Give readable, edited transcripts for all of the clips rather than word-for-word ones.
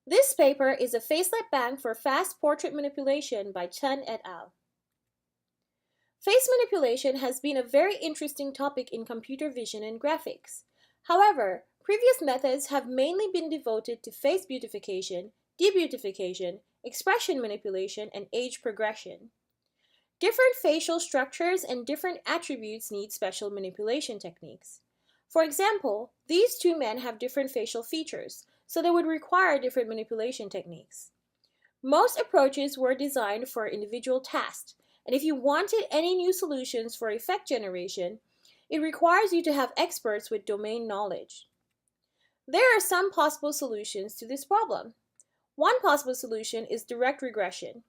This paper is a facelet bank for fast portrait manipulation by Chen et al. Face manipulation has been a very interesting topic in computer vision and graphics. However, previous methods have mainly been devoted to face beautification, debeautification, expression manipulation, and age progression. Different facial structures and different attributes need special manipulation techniques. For example, these two men have different facial features, so they would require different manipulation techniques. Most approaches were designed for individual tasks, and if you wanted any new solutions for effect generation, it requires you to have experts with domain knowledge. There are some possible solutions to this problem. One possible solution is direct regression.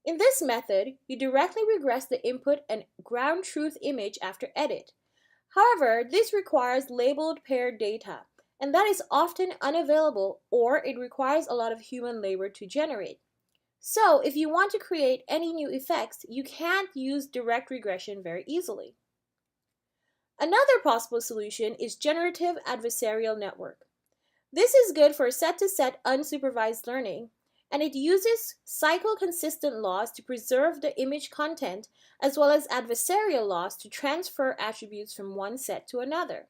In this method, you directly regress the input and ground truth image after edit. However, this requires labeled paired data, and that is often unavailable or it requires a lot of human labor to generate. So, if you want to create any new effects, you can't use direct regression very easily. Another possible solution is generative adversarial network. This is good for set-to-set unsupervised learning, and it uses cycle-consistent laws to preserve the image content as well as adversarial laws to transfer attributes from one set to another.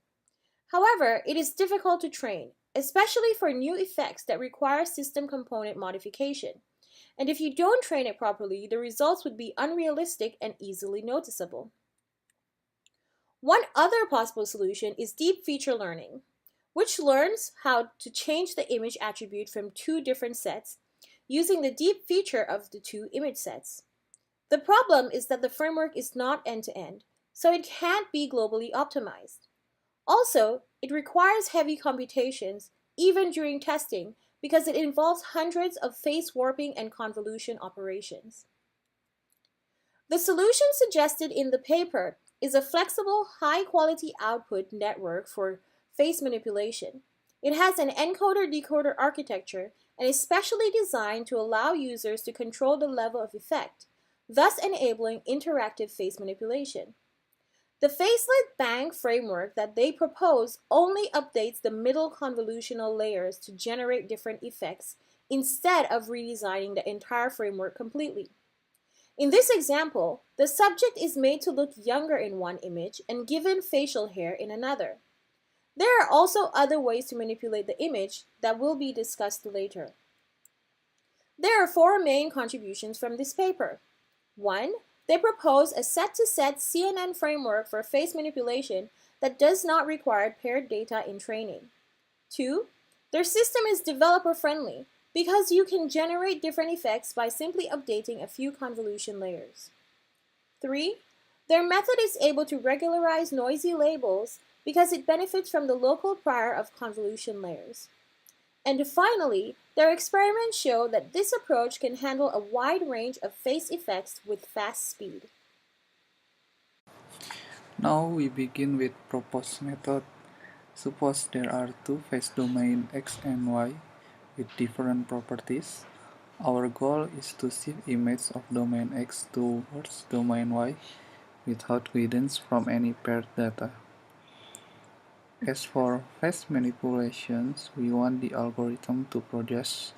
However, it is difficult to train, especially for new effects that require system component modification. And if you don't train it properly, the results would be unrealistic and easily noticeable. One other possible solution is deep feature learning, which learns how to change the image attribute from two different sets using the deep feature of the two image sets. The problem is that the framework is not end-to-end, so it can't be globally optimized. Also, it requires heavy computations, even during testing, because it involves hundreds of face warping and convolution operations. The solution suggested in the paper is a flexible, high-quality output network for face manipulation. It has an encoder-decoder architecture and is specially designed to allow users to control the level of effect, thus enabling interactive face manipulation. The facelet bank framework that they propose only updates the middle convolutional layers to generate different effects instead of redesigning the entire framework completely. In this example, the subject is made to look younger in one image and given facial hair in another. There are also other ways to manipulate the image that will be discussed later. There are four main contributions from this paper. 1. They propose a set-to-set CNN framework for face manipulation that does not require paired data in training. 2. Their system is developer-friendly because you can generate different effects by simply updating a few convolution layers. 3. Their method is able to regularize noisy labels because it benefits from the local prior of convolution layers. And finally, their experiments show that this approach can handle a wide range of face effects with fast speed. Now we begin with proposed method. Suppose there are two face domain X and Y with different properties. Our goal is to shift image of domain X towards domain Y without guidance from any paired data. As for face manipulations, we want the algorithm to produce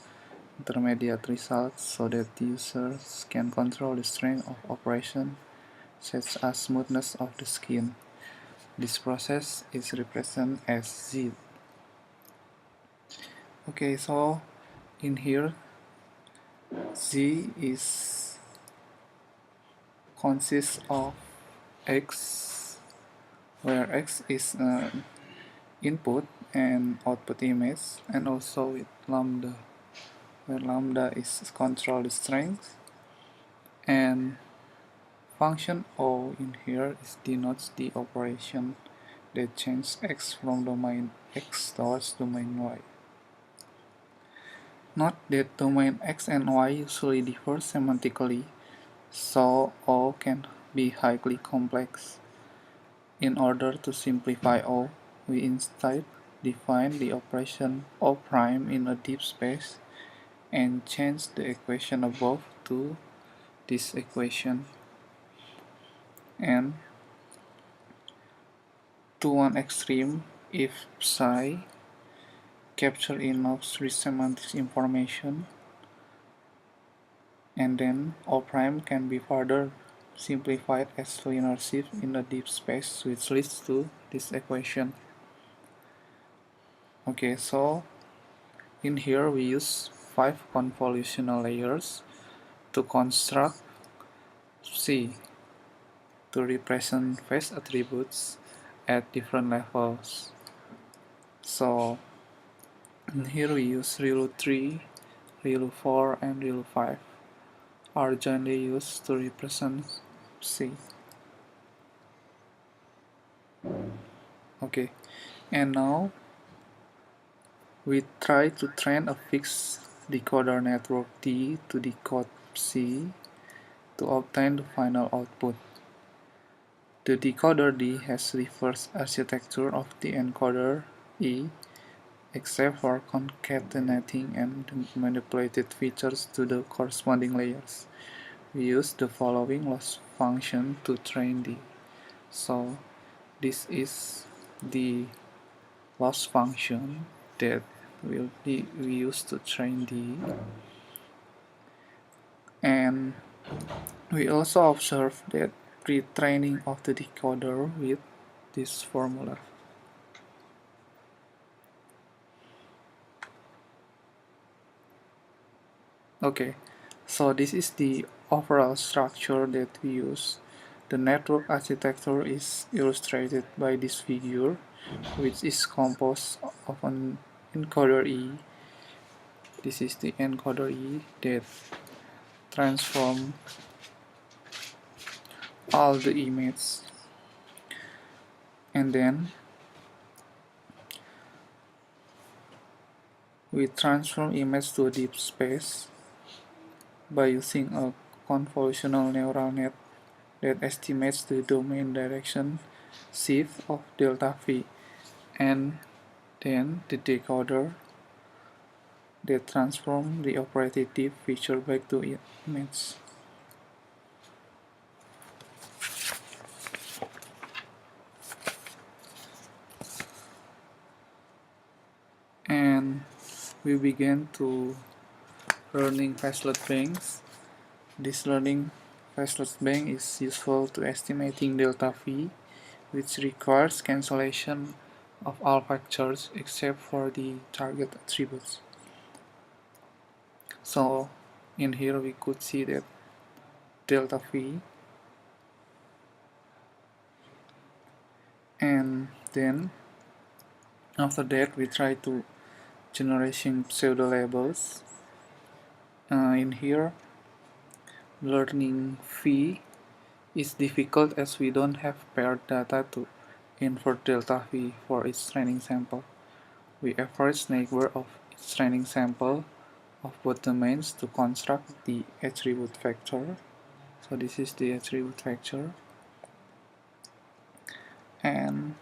intermediate results so that users can control the strength of operation, such as smoothness of the skin. This process is represented as Z. Okay, so in here, Z is consists of X, where X is an input and output image, and also with lambda, where lambda is control the strength, and function O in here is denotes the operation that changes X from domain X towards domain Y. Note that domain X and Y usually differ semantically, so O can be highly complex. In order to simplify O, we instead define the operation O' in a deep space and change the equation above to this equation. And to one extreme, if psi capture enough rich semantic information, and then O prime can be further simplified as linear shift in a deep space, which leads to this equation. Okay, so in here we use 5 convolutional layers to construct C to represent phase attributes at different levels. So here we use ReLU 3, ReLU 4, and ReLU 5 are jointly used to represent C. Okay, and now we try to train a fixed decoder network D to decode C to obtain the final output. The decoder D has reverse architecture of the encoder E, except for concatenating and manipulated features to the corresponding layers. We use the following loss function to train D. So this is the loss function that we use to train D. And we also observe that pre-training of the decoder with this formula. Okay, so this is the overall structure that we use. The network architecture is illustrated by this figure, which is composed of an encoder E. This is the encoder E that transforms all the images, and then we transform image to a deep space by using a convolutional neural net that estimates the domain direction shift of delta V, and then the decoder that transforms the operated deep feature back to image. And we begin to learning facelet banks. This learning facelet bank is useful to estimating delta V, which requires cancellation of all factors except for the target attributes. So in here we could see that delta V, and then after that we try to generation pseudo labels. In here learning V is difficult as we don't have paired data to infer delta V for each training sample. We average neighbor of each training sample of both domains to construct the attribute vector. So this is the attribute vector. And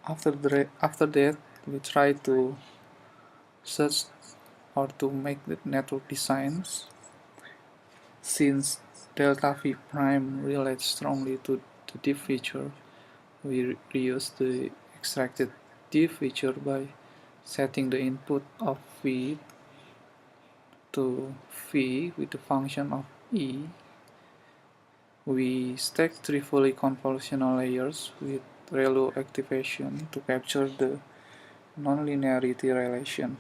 after that we try to search or to make the network designs. Since delta V prime relates strongly to the deep feature, we reuse the extracted deep feature by setting the input of V to V with the function of E. We stack 3 fully convolutional layers with ReLU activation to capture the nonlinearity relation.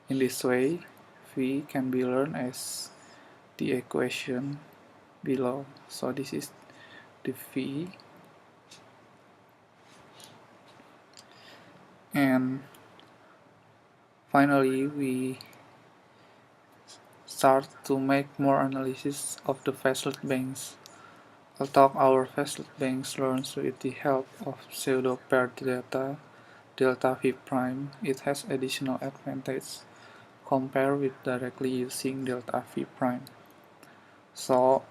In this way, V can be learned as the equation below. So this is the V, and finally we start to make more analysis of the facelet banks. Although our facelet banks learns with the help of pseudo paired data delta V prime, it has additional advantage compared with directly using delta V prime. So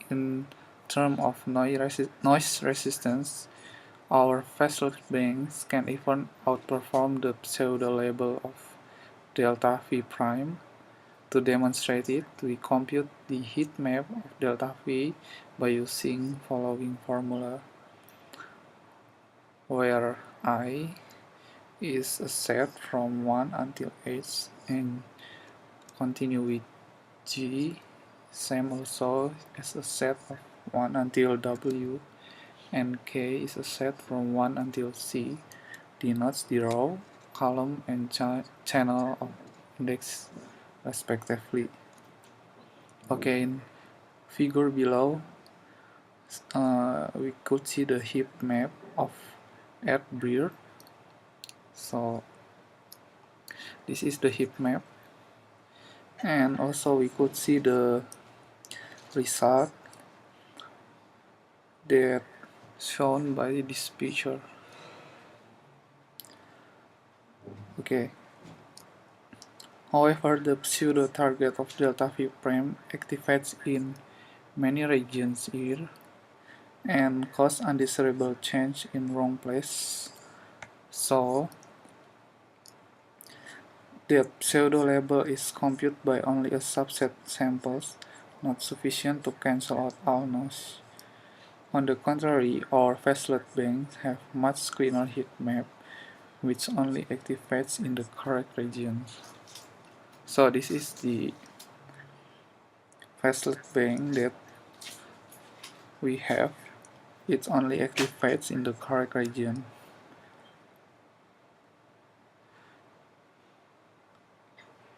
in terms of noise resistance, our facelet banks can even outperform the pseudo label of delta V prime. To demonstrate it, we compute the heat map of delta V by using following formula, where I is a set from 1 until h, and continue with G, same also as a set of 1 until W, and K is a set from 1 until C, denotes the row, column, and channel of index respectively. Okay, in figure below, we could see the heap map of AppBeard. So this is the heap map, and also we could see the result that shown by this picture. Okay. However, the pseudo target of delta V prime activates in many regions here and cause undesirable change in wrong place. So the pseudo label is computed by only a subset samples, not sufficient to cancel out all noise. On the contrary, our facelet banks have much cleaner heat map, which only activates in the correct region. So this is the facelet bank that we have. It only activates in the correct region.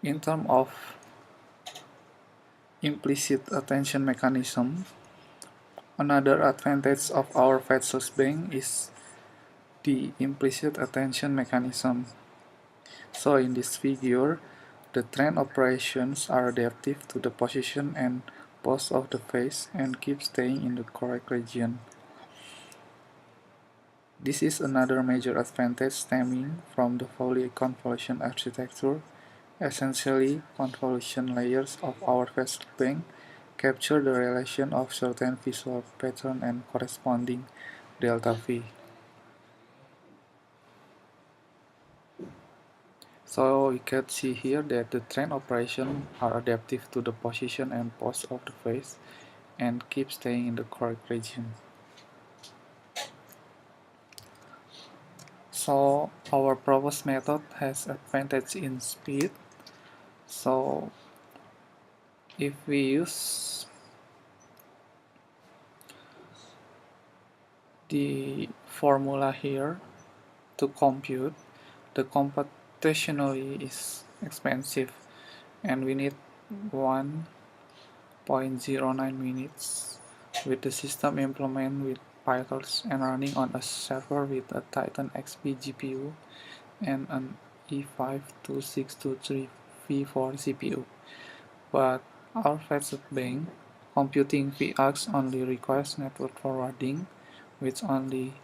In terms of implicit attention mechanism, another advantage of our faceless bank is the implicit attention mechanism. So in this figure, the train operations are adaptive to the position and pose of the face and keep staying in the correct region. This is another major advantage stemming from the Fourier convolution architecture. Essentially, convolution layers of our facelet bank capture the relation of certain visual pattern and corresponding delta V. So you can see here that the train operations are adaptive to the position and pose of the face and keep staying in the correct region. So our proposed method has advantage in speed. So if we use the formula here to compute, the computationally is expensive and we need 1.09 minutes with the system implemented with PyTorch and running on a server with a Titan XP GPU and an E5-26233V4 CPU. But our facelet bank computing VAX only requires network forwarding, which only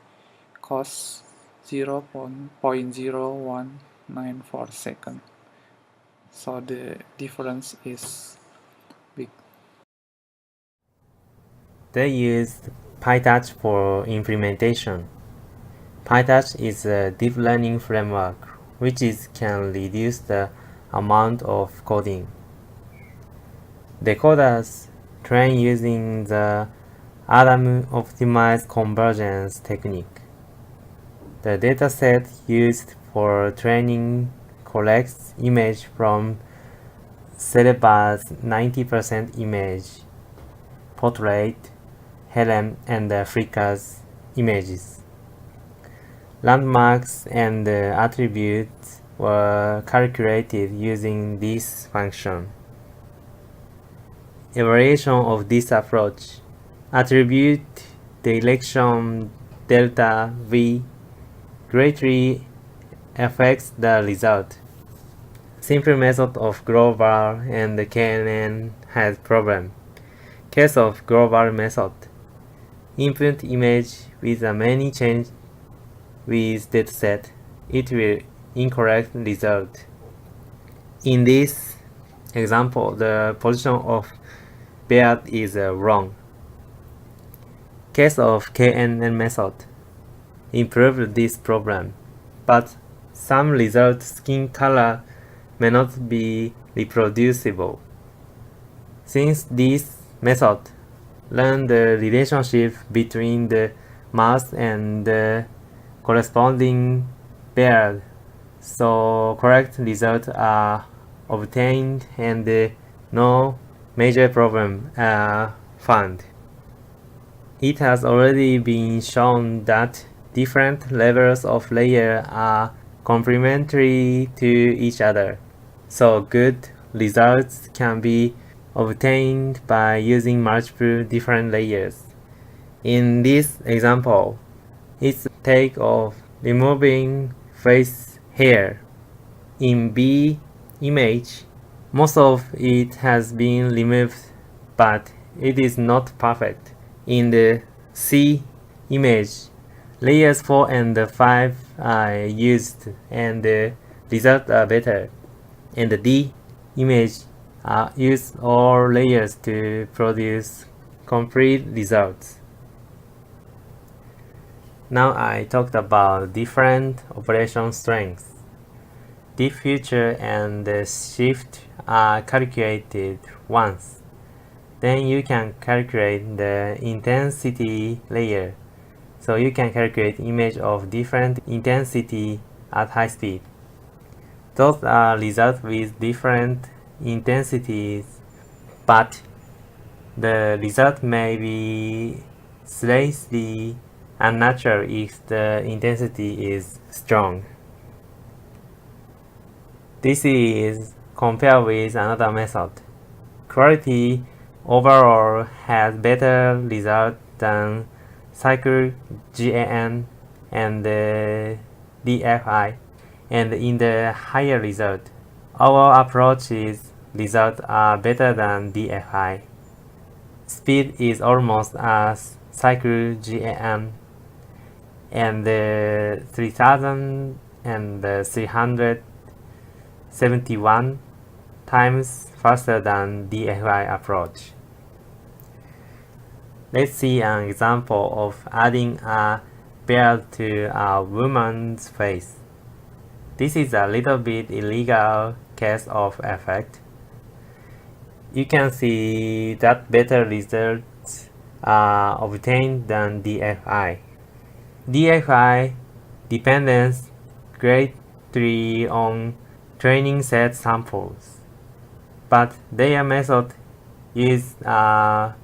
costs 0.0194 seconds. So the difference is big. They used PyTorch for implementation. PyTorch is a deep learning framework which can reduce the amount of coding. Decoders train using the Adam optimized convergence technique. The dataset used for training collects image from Cerebr's 90% image, portrait, Helm, and Flickr's images. Landmarks and attributes were calculated using this function. Evaluation of this approach. Attribute direction delta V greatly affects the result. Simple method of global and KNN has problem. Case of global method. Input image with a many change with dataset. It will incorrect result. In this example, the position of beard is wrong. Case of KNN method. Improve this problem, but some result skin color may not be reproducible. Since this method learn the relationship between the mouse and the corresponding beard so correct results are obtained and no major problem are found. It has already been shown that different levels of layer are complementary to each other, so good results can be obtained by using multiple different layers. In this example, it's a take of removing face hair. In B image, most of it has been removed, but it is not perfect. In the C image, layers 4 and 5 are used and the results are better. In the D image, use all layers to produce complete results. Now I talked about different operation strengths. Deep feature and the shift are calculated once. Then you can calculate the intensity layer. So you can calculate image of different intensity at high speed. Those are results with different intensities, but the result may be slightly unnatural if the intensity is strong. This is compared with another method. Quality overall has better result than cycle GAN and DFI, and in the higher result, our approach's results are better than DFI. Speed is almost as cycle GAN, and 3,371 times faster than DFI approach. Let's see an example of adding a beard to a woman's face. This is a little bit illegal case of effect. You can see that better results are obtained than DFI. DFI depends greatly on training set samples, but their method is a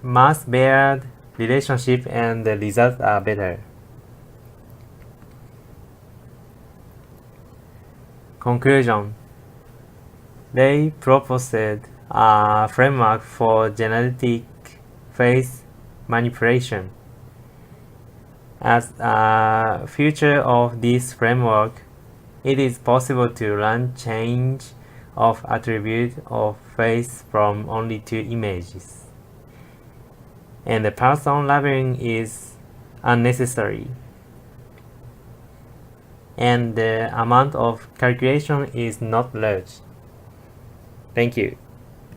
mass-beard relationship and the results are better. Conclusion: they proposed a framework for genetic face manipulation. As a feature of this framework, it is possible to run change of attribute of face from only 2 images, and the person labeling is unnecessary, and the amount of calculation is not large. Thank you.